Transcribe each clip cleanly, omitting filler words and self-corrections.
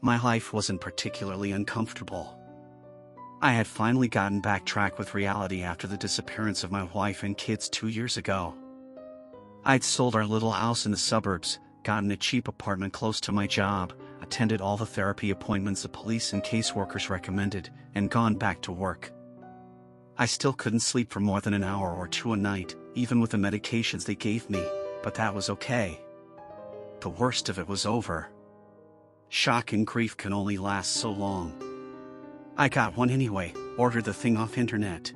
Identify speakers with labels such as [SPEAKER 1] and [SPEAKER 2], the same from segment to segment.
[SPEAKER 1] My life wasn't particularly uncomfortable. I had finally gotten back track with reality after the disappearance of my wife and kids 2 years ago. I'd sold our little house in the suburbs, gotten a cheap apartment close to my job, attended all the therapy appointments the police and caseworkers recommended, and gone back to work. I still couldn't sleep for more than an hour or two a night, even with the medications they gave me, but that was okay. The worst of it was over. Shock and grief can only last so long. I got one anyway, ordered the thing off internet.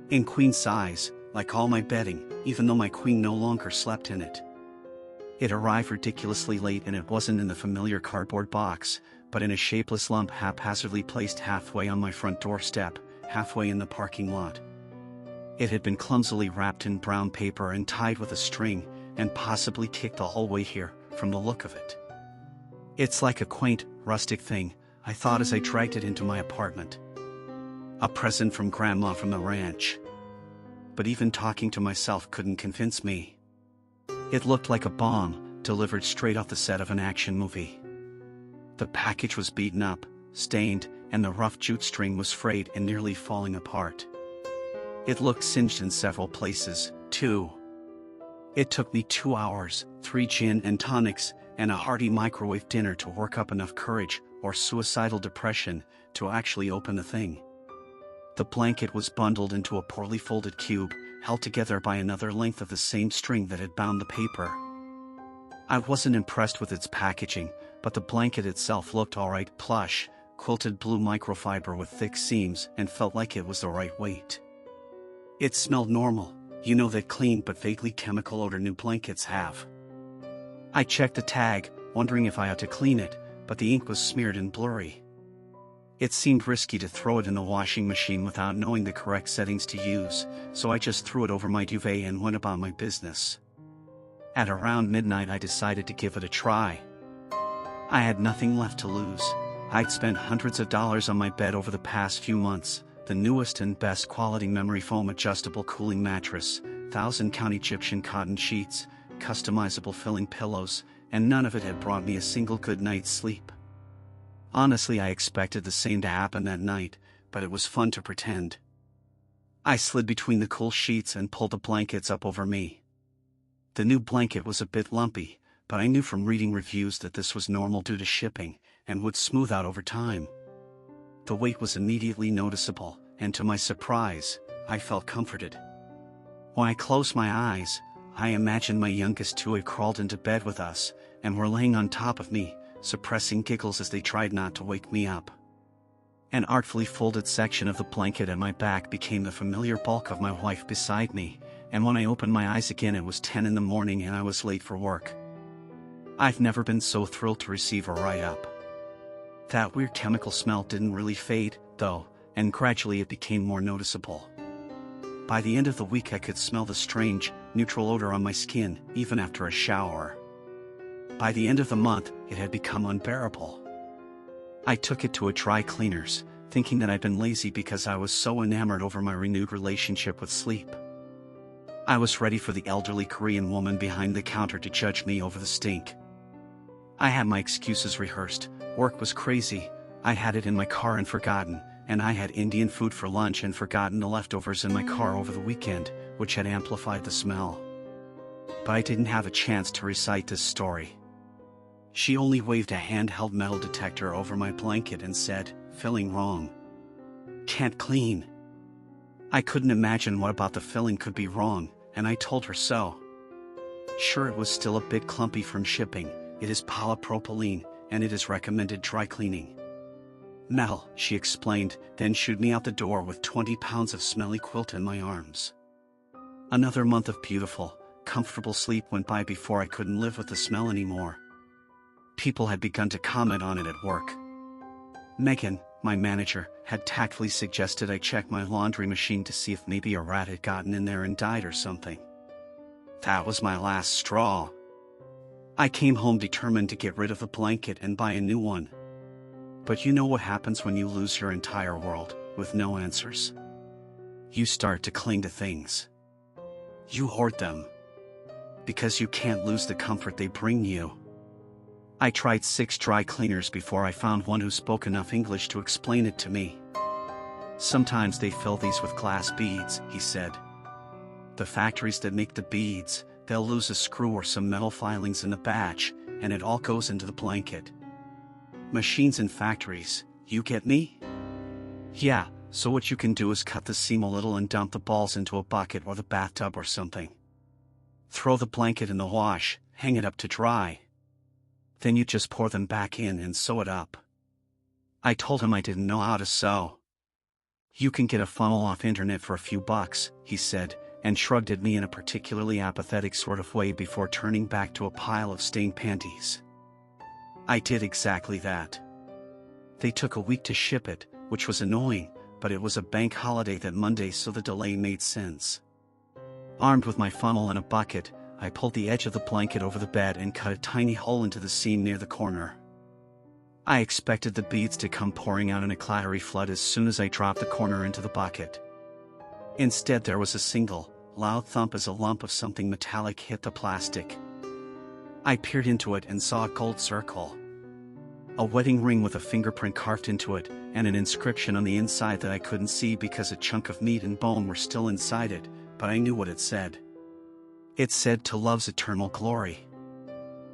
[SPEAKER 1] In queen size, like all my bedding, even though my queen no longer slept in it. It arrived ridiculously late and it wasn't in the familiar cardboard box, but in a shapeless lump haphazardly placed halfway on my front doorstep, halfway in the parking lot. It had been clumsily wrapped in brown paper and tied with a string, and possibly kicked the whole way here, from the look of it. It's like a quaint, rustic thing, I thought as I dragged it into my apartment. A present from Grandma from the ranch. But even talking to myself couldn't convince me. It looked like a bomb, delivered straight off the set of an action movie. The package was beaten up, stained, and the rough jute string was frayed and nearly falling apart. It looked singed in several places, too. It took me 2 hours, 3 gin and tonics, and a hearty microwave dinner to work up enough courage, or suicidal depression, to actually open the thing. The blanket was bundled into a poorly folded cube, held together by another length of the same string that had bound the paper. I wasn't impressed with its packaging, but the blanket itself looked alright, plush, quilted blue microfiber with thick seams, and felt like it was the right weight. It smelled normal, you know that clean but vaguely chemical odor new blankets have. I checked the tag, wondering if I ought to clean it, but the ink was smeared and blurry. It seemed risky to throw it in the washing machine without knowing the correct settings to use, so I just threw it over my duvet and went about my business. At around midnight I decided to give it a try. I had nothing left to lose. I'd spent hundreds of dollars on my bed over the past few months, the newest and best quality memory foam adjustable cooling mattress, 1,000-count Egyptian cotton sheets, customizable filling pillows, and none of it had brought me a single good night's sleep. Honestly, I expected the same to happen that night, but it was fun to pretend. I slid between the cool sheets and pulled the blankets up over me. The new blanket was a bit lumpy, but I knew from reading reviews that this was normal due to shipping, and would smooth out over time. The weight was immediately noticeable, and to my surprise, I felt comforted. When I closed my eyes, I imagined my youngest two had crawled into bed with us, and were laying on top of me, suppressing giggles as they tried not to wake me up. An artfully folded section of the blanket at my back became the familiar bulk of my wife beside me, and when I opened my eyes again it was 10 in the morning and I was late for work. I've never been so thrilled to receive a write-up. That weird chemical smell didn't really fade, though, and gradually it became more noticeable. By the end of the week I could smell the strange, neutral odor on my skin, even after a shower. By the end of the month, it had become unbearable. I took it to a dry cleaner's, thinking that I'd been lazy because I was so enamored over my renewed relationship with sleep. I was ready for the elderly Korean woman behind the counter to judge me over the stink. I had my excuses rehearsed. Work was crazy, I had it in my car and forgotten, and I had Indian food for lunch and forgotten the leftovers in my car over the weekend, which had amplified the smell. But I didn't have a chance to recite this story. She only waved a handheld metal detector over my blanket and said, "Filling wrong. Can't clean." I couldn't imagine what about the filling could be wrong, and I told her so. Sure, it was still a bit clumpy from shipping, it is polypropylene, and it is recommended dry cleaning. Metal, she explained, then shooed me out the door with 20 pounds of smelly quilt in my arms. Another month of beautiful, comfortable sleep went by before I couldn't live with the smell anymore. People had begun to comment on it at work. Megan, my manager, had tactfully suggested I check my laundry machine to see if maybe a rat had gotten in there and died or something. That was my last straw. I came home determined to get rid of the blanket and buy a new one. But you know what happens when you lose your entire world, with no answers? You start to cling to things. You hoard them. Because you can't lose the comfort they bring you. I tried 6 dry cleaners before I found one who spoke enough English to explain it to me. Sometimes they fill these with glass beads, he said. The factories that make the beads, they'll lose a screw or some metal filings in the batch, and it all goes into the blanket. Machines and factories, you get me? Yeah, so what you can do is cut the seam a little and dump the balls into a bucket or the bathtub or something. Throw the blanket in the wash, hang it up to dry. Then you just pour them back in and sew it up. I told him I didn't know how to sew. You can get a funnel off internet for a few bucks, he said, and shrugged at me in a particularly apathetic sort of way before turning back to a pile of stained panties. I did exactly that. They took a week to ship it, which was annoying, but it was a bank holiday that Monday, so the delay made sense. Armed with my funnel and a bucket, I pulled the edge of the blanket over the bed and cut a tiny hole into the seam near the corner. I expected the beads to come pouring out in a clattery flood as soon as I dropped the corner into the bucket. Instead, there was a single, loud thump as a lump of something metallic hit the plastic. I peered into it and saw a gold circle. A wedding ring with a fingerprint carved into it, and an inscription on the inside that I couldn't see because a chunk of meat and bone were still inside it, but I knew what it said. It said, "To love's eternal glory."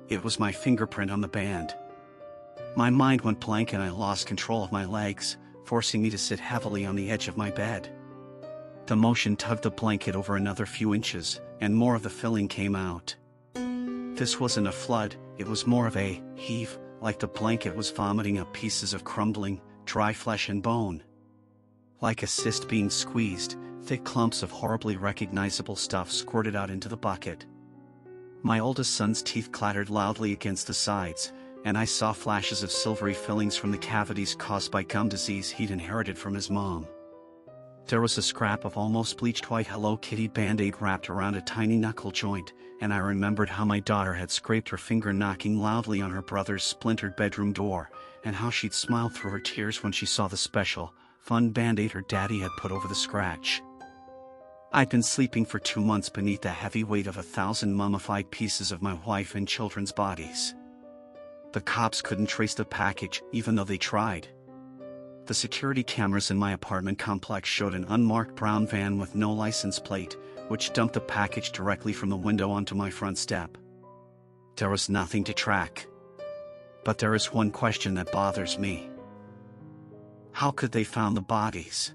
[SPEAKER 1] It was my fingerprint on the band. My mind went blank and I lost control of my legs, forcing me to sit heavily on the edge of my bed. The motion tugged the blanket over another few inches, and more of the filling came out. This wasn't a flood, it was more of a heave, like the blanket was vomiting up pieces of crumbling, dry flesh and bone. Like a cyst being squeezed, thick clumps of horribly recognizable stuff squirted out into the bucket. My oldest son's teeth clattered loudly against the sides, and I saw flashes of silvery fillings from the cavities caused by gum disease he'd inherited from his mom. There was a scrap of almost bleached white Hello Kitty Band-Aid wrapped around a tiny knuckle joint, and I remembered how my daughter had scraped her finger knocking loudly on her brother's splintered bedroom door, and how she'd smiled through her tears when she saw the special, fun Band-Aid her daddy had put over the scratch. I'd been sleeping for 2 months beneath the heavy weight of 1,000 mummified pieces of my wife and children's bodies. The cops couldn't trace the package, even though they tried. The security cameras in my apartment complex showed an unmarked brown van with no license plate, which dumped the package directly from the window onto my front step. There was nothing to track. But there is one question that bothers me. How could they found the bodies?